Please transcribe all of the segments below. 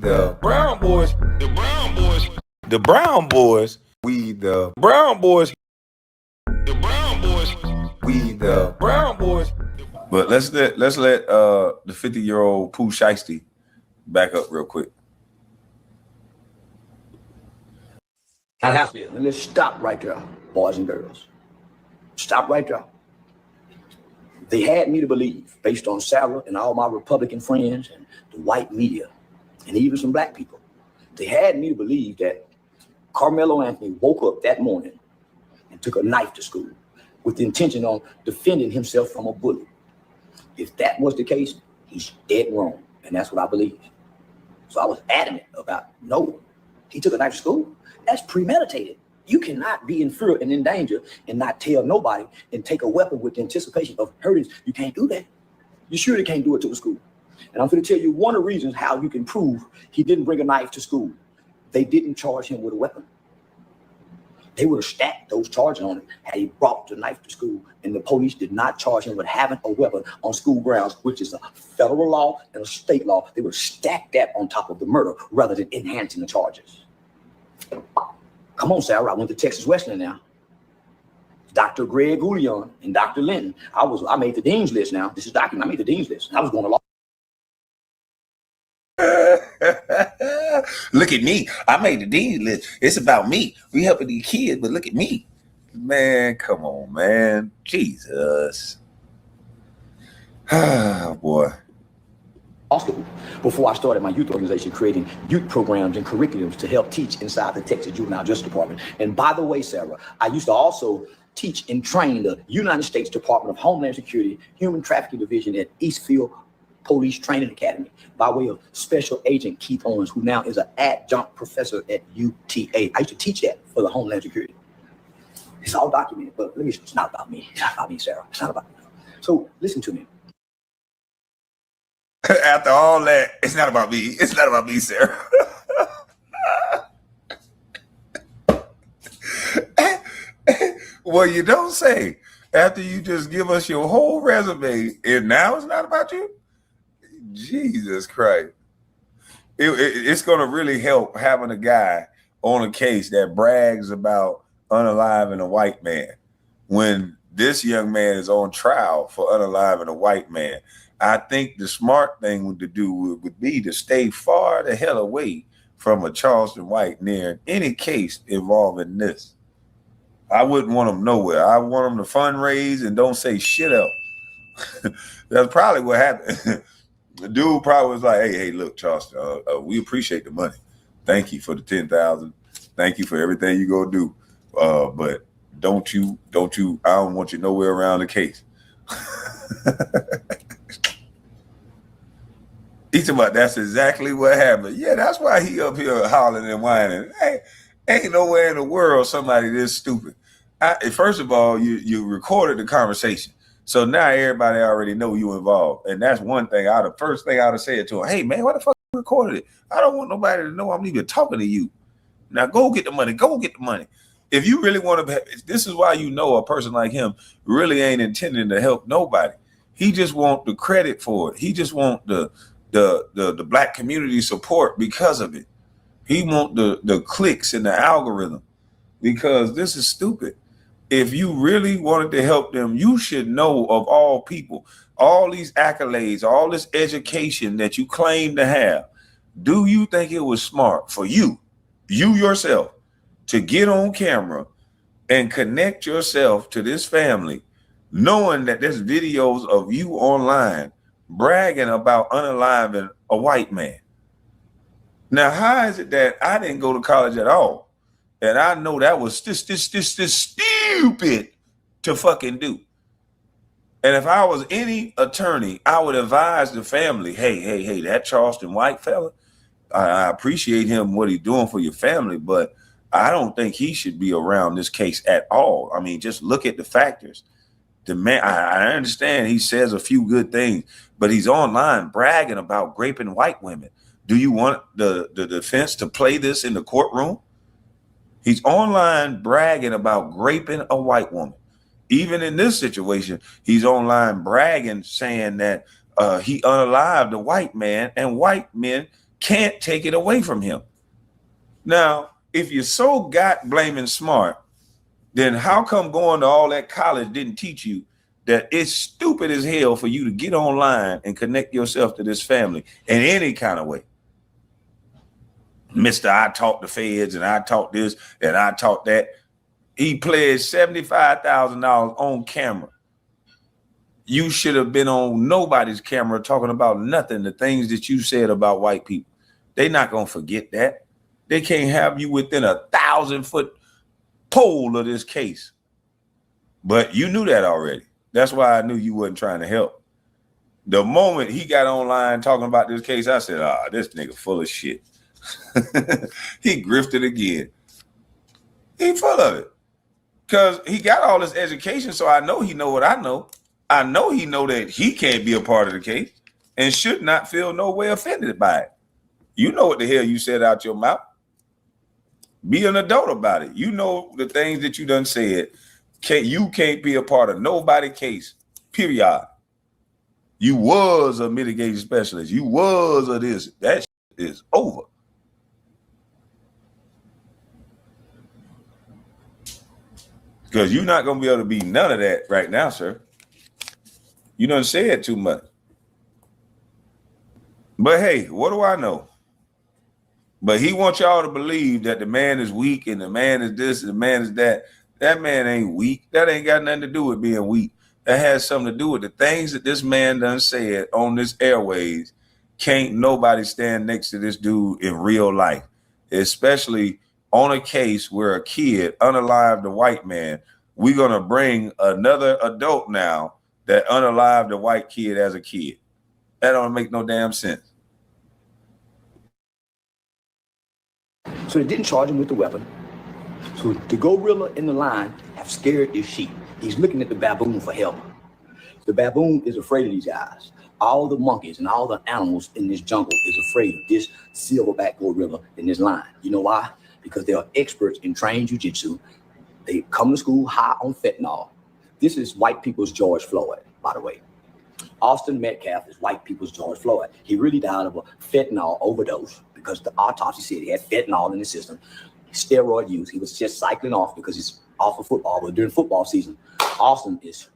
the Brown Boys, the Brown Boys, the Brown Boys, we the Brown Boys, the Brown Boys, we the Brown Boys. But let's let the 50-year-old Pooh Shiesty back up real quick. I have to. And let's stop right there, boys and girls. Stop right there. They had me to believe, based on Sarah and all my Republican friends and the white media, and even some black people, they had me to believe that Karmelo Anthony woke up that morning and took a knife to school with the intention of defending himself from a bully. If that was the case, he's dead wrong, and that's what I believe. So I was adamant about, no, he took a knife to school. That's premeditated. You cannot be in fear and in danger and not tell nobody and take a weapon with the anticipation of hurting. You can't do that. You surely can't do it to the school. And I'm going to tell you one of the reasons how you can prove he didn't bring a knife to school. They didn't charge him with a weapon. They would have stacked those charges on him had he brought the knife to school, and the police did not charge him with having a weapon on school grounds, which is a federal law and a state law. They would have stacked that on top of the murder rather than enhancing the charges. Come on, Sarah. I went to Texas Wesleyan now. Dr. Greg Goulion and Dr. Linton. I made the dean's list now. This is document. I made the dean's list. I was going to law. Look at me. I made the dean's list. It's about me. We helping these kids, but look at me. Man, come on, man. Jesus. Oh, boy. Before I started my youth organization, creating youth programs and curriculums to help teach inside the Texas Juvenile Justice Department. And by the way, Sarah, I used to also teach and train the United States Department of Homeland Security Human Trafficking Division at Eastfield Police Training Academy by way of Special Agent Keith Owens, who now is an adjunct professor at UTA. I used to teach that for the Homeland Security. It's all documented, but it's not about me. It's not about me, Sarah. It's not about me. So listen to me. After all that, it's not about me. It's not about me, Sarah. Well, you don't say. After you just give us your whole resume, and now it's not about you? Jesus Christ. It's going to really help having a guy on a case that brags about unaliving a white man when this young man is on trial for unaliving a white man. I think the smart thing to do would be to stay far the hell away from a Charleston white near any case involving this. I wouldn't want them nowhere. I want them to fundraise and don't say shit else. That's probably what happened. The dude probably was like, hey, look, Charleston, we appreciate the money. Thank you for the $10,000. Thank you for everything you go do. But don't you, I don't want you nowhere around the case. He's about that's exactly what happened. Yeah, that's why he up here hollering and whining. Hey, ain't nowhere in the world somebody this stupid. First of all, you recorded the conversation. So now everybody already know you involved. And that's one thing. The first thing I would have said to him, hey man, why the fuck you recorded it? I don't want nobody to know I'm even talking to you. Now go get the money. Go get the money. If you really want to, this is why you know a person like him really ain't intending to help nobody. He just want the credit for it. He just want the black community support because of it. He want the clicks in the algorithm because this is stupid. If you really wanted to help them, you should know of all people, all these accolades, all this education that you claim to have. Do you think it was smart for you yourself, to get on camera and connect yourself to this family, knowing that there's videos of you online bragging about unaliving a white man? Now, how is it that I didn't go to college at all? And I know that was this stupid to fucking do. And if I was any attorney, I would advise the family, hey, that Charleston white fella, I appreciate him, what he's doing for your family, but I don't think he should be around this case at all. I mean, just look at the factors. The man, I understand he says a few good things, but he's online bragging about raping white women. Do you want the defense to play this in the courtroom? He's online bragging about raping a white woman. Even in this situation, he's online bragging, saying that he unalived a white man and white men can't take it away from him. Now, if you're so got blaming smart, then how come going to all that college didn't teach you that it's stupid as hell for you to get online and connect yourself to this family in any kind of way? Mr. I taught the feds and I taught this and I taught that. He pledged $75,000 on camera. You should have been on nobody's camera talking about nothing, the things that you said about white people. They're not going to forget that. They can't have you within 1,000-foot pole of this case. But you knew that already. That's why I knew you wasn't trying to help. The moment he got online talking about this case, I said, this nigga full of shit. He grifted again. He full of it. Because he got all this education, so I know he know what I know. I know he know that he can't be a part of the case and should not feel no way offended by it. You know what the hell you said out your mouth. Be an adult about it. You know the things that you done said. You can't be a part of nobody's case, period. You was a mitigation specialist. You was a this. That shit is over. Because you're not going to be able to be none of that right now, sir. You done said too much. But hey, what do I know? But he wants y'all to believe that the man is weak and the man is this and the man is that. That man ain't weak. That ain't got nothing to do with being weak. That has something to do with the things that this man done said on this airways. Can't nobody stand next to this dude in real life, especially on a case where a kid unalived a white man. We're going to bring another adult now that unalived a white kid as a kid. That don't make no damn sense. So they didn't charge him with the weapon. So the gorilla in the line have scared this sheep. He's looking at the baboon for help. The baboon is afraid of these guys. All the monkeys and all the animals in this jungle is afraid of this silverback gorilla in this line. You know why? Because they are experts in trained jiu-jitsu. They come to school high on fentanyl. This is white people's George Floyd, by the way. Austin Metcalf is white people's George Floyd. He really died of a fentanyl overdose because the autopsy said he had fentanyl in his system. Steroid use. He was just cycling off because he's off of football. But during football season, Austin is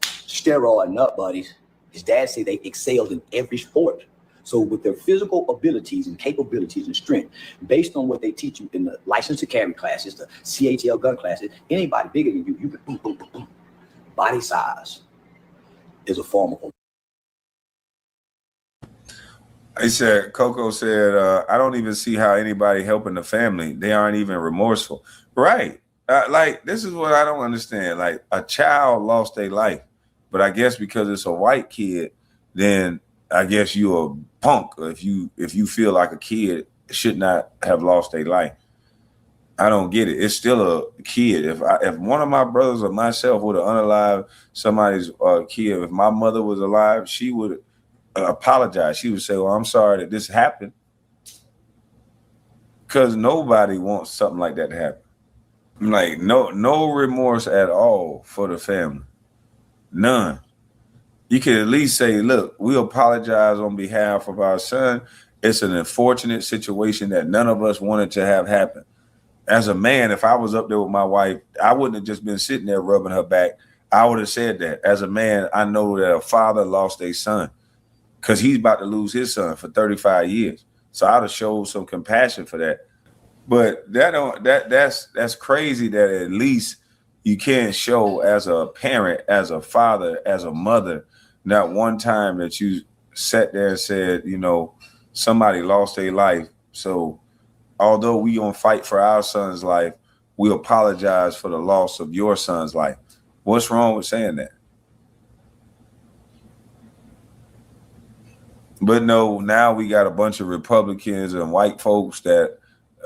steroid nut buddies. His dad said they excelled in every sport. So with their physical abilities and capabilities and strength, based on what they teach you in the license to carry classes, the CHL gun classes, anybody bigger than you can boom, boom, boom, boom. Body size is a form of. He said, Coco said, I don't even see how anybody helping the family. They aren't even remorseful. Right. Like, this is what I don't understand. Like, a child lost their life, but I guess because it's a white kid, then I guess you're a punk if you feel like a kid should not have lost their life. I don't get it. It's still a kid. If one of my brothers or myself would have unalived somebody's kid, if my mother was alive, she would apologize. She would say, well, I'm sorry that this happened. Because nobody wants something like that to happen. Like, no remorse at all for the family. None. You could at least say, look, we apologize on behalf of our son. It's an unfortunate situation that none of us wanted to have happen. As a man, if I was up there with my wife, I wouldn't have just been sitting there rubbing her back. I would have said that. As a man, I know that a father lost a son because he's about to lose his son for 35 years. So I'd have showed some compassion for that. But that's crazy that at least you can't show as a parent, as a father, as a mother, not one time that you sat there and said, you know, somebody lost their life. So although we gonna fight for our son's life, we apologize for the loss of your son's life. What's wrong with saying that? But no, now we got a bunch of Republicans and white folks that,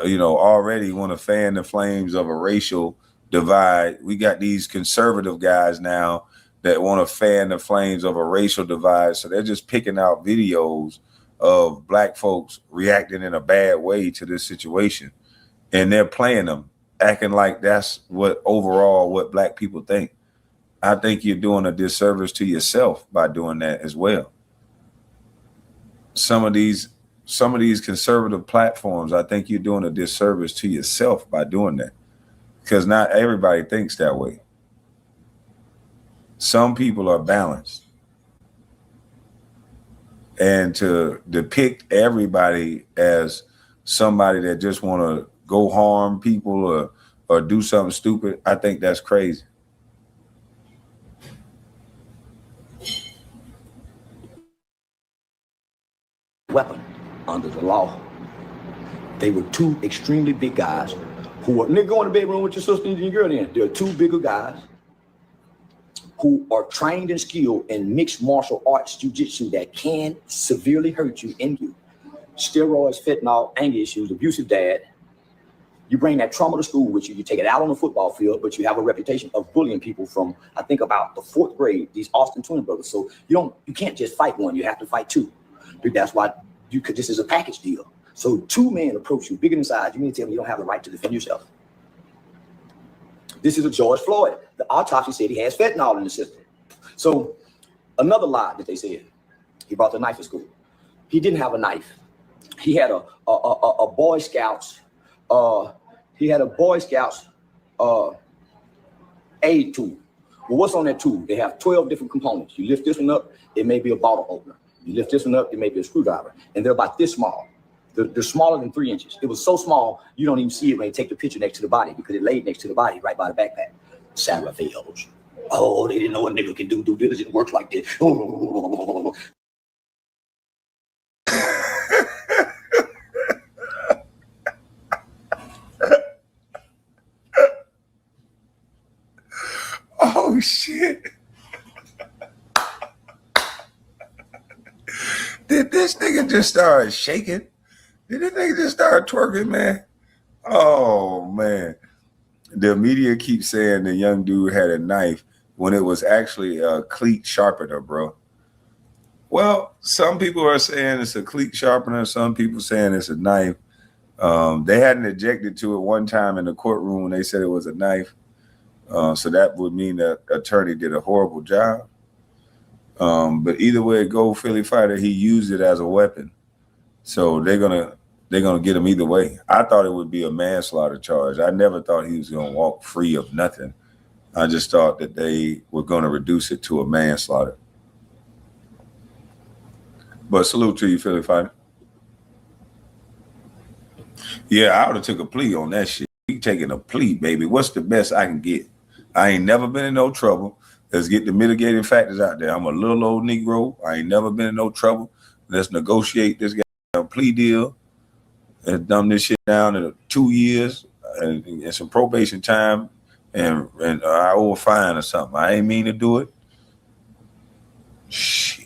you know, already want to fan the flames of a racial divide. We got these conservative guys now that want to fan the flames of a racial divide. So they're just picking out videos of black folks reacting in a bad way to this situation. And they're playing them, acting like that's what black people think. I think you're doing a disservice to yourself by doing that as well. Some of these some of these conservative platforms, I think you're doing a disservice to yourself by doing that, because not everybody thinks that way. Some people are balanced, and to depict everybody as somebody that just want to go harm people or do something stupid, I think that's crazy. Weapon under the law. They were two extremely big guys who were, nigga, go in the bedroom with your sister and your girl in. They're two bigger guys who are trained and skilled in mixed martial arts jiu-jitsu that can severely hurt you in you. Steroids, fentanyl, anger issues, abusive dad. You bring that trauma to school with you. You take it out on the football field, but you have a reputation of bullying people from, I think, about the 4th grade, these Austin twin brothers. So you can't just fight one, you have to fight two. That's why this is a package deal. So 2 men approach you, bigger than size. You mean to tell me you don't have the right to defend yourself? This is a George Floyd. The autopsy said he has fentanyl in the system. So another lie that they said, he brought the knife to school. He didn't have a knife. He had a Boy Scouts. He had a Boy Scouts aid tool. Well, what's on that tool? They have 12 different components. You lift this one up, it may be a bottle opener. You lift this one up, it may be a screwdriver. And they're about this small. They're smaller than 3 inches. It was so small, you don't even see it when you take the picture next to the body because it laid next to the body right by the backpack. Sarah fails. Oh, they didn't know a nigga can do due diligence works like this. Oh, shit. Did this nigga just start shaking? Did this nigga just start twerking, man? Oh, man. The media keeps saying the young dude had a knife when it was actually a cleat sharpener, bro. Well, some people are saying it's a cleat sharpener. Some people saying it's a knife. They hadn't objected to it one time in the courtroom when they said it was a knife. So that would mean that attorney did a horrible job. But either way it go, Philly Fighter, he used it as a weapon. So they're gonna get him either way. I thought it would be a manslaughter charge. I never thought he was gonna walk free of nothing. I just thought that they were gonna reduce it to a manslaughter. But salute to you, Philly Fighter. Yeah, I would have took a plea on that shit. We taking a plea, baby. What's the best I can get? I ain't never been in no trouble. Let's get the mitigating factors out there. I'm a little old Negro. I ain't never been in no trouble. Let's negotiate this plea deal and dumb this shit down to 2 years and some probation time and I owe a fine or something. I ain't mean to do it. Shit.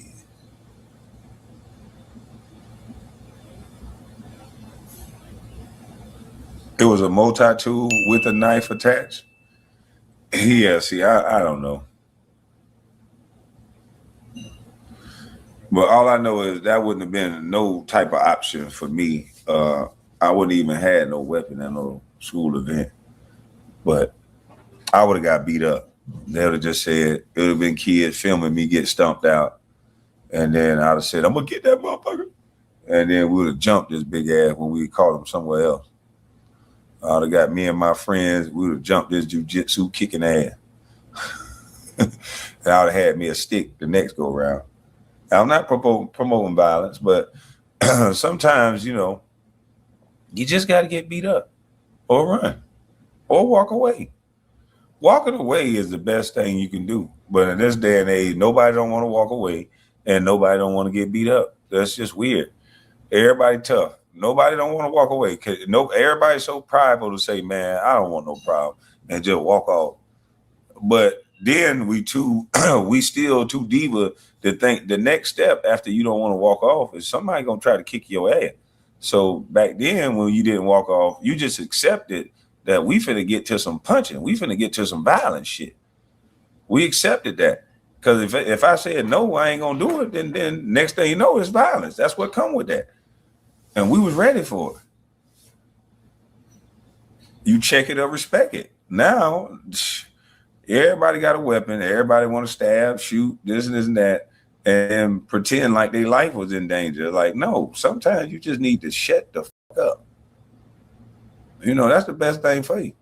It was a multi-tool with a knife attached. Yeah, see, I don't know. But all I know is that wouldn't have been no type of option for me. I wouldn't even had no weapon at no school event. But I would have got beat up. They would have just said, it would have been kids filming me get stumped out. And then I'd have said, I'm going to get that motherfucker. And then we would have jumped this big ass when we caught him somewhere else. I would have got me and my friends, we would have jumped this jiu-jitsu kicking ass. And I would have had me a stick the next go around. I'm not promoting violence, but sometimes, you just got to get beat up or run or walk away. Walking away is the best thing you can do. But in this day and age, nobody don't want to walk away and nobody don't want to get beat up. That's just weird. Everybody tough. Nobody don't want to walk away. Everybody's so prideful to say, man, I don't want no problem and just walk off. But then we still too diva to think the next step after you don't want to walk off is somebody gonna try to kick your ass. So back then when you didn't walk off, you just accepted that we finna get to some punching. We finna get to some violent shit. We accepted that. Because if I said no, I ain't gonna do it, then next thing you know, it's violence. That's what come with that. And we was ready for it. You check it or respect it. Now, everybody got a weapon. Everybody want to stab, shoot, this and that. and pretend like their life was in danger. Like, no, sometimes you just need to shut the fuck up. You know, that's the best thing for you.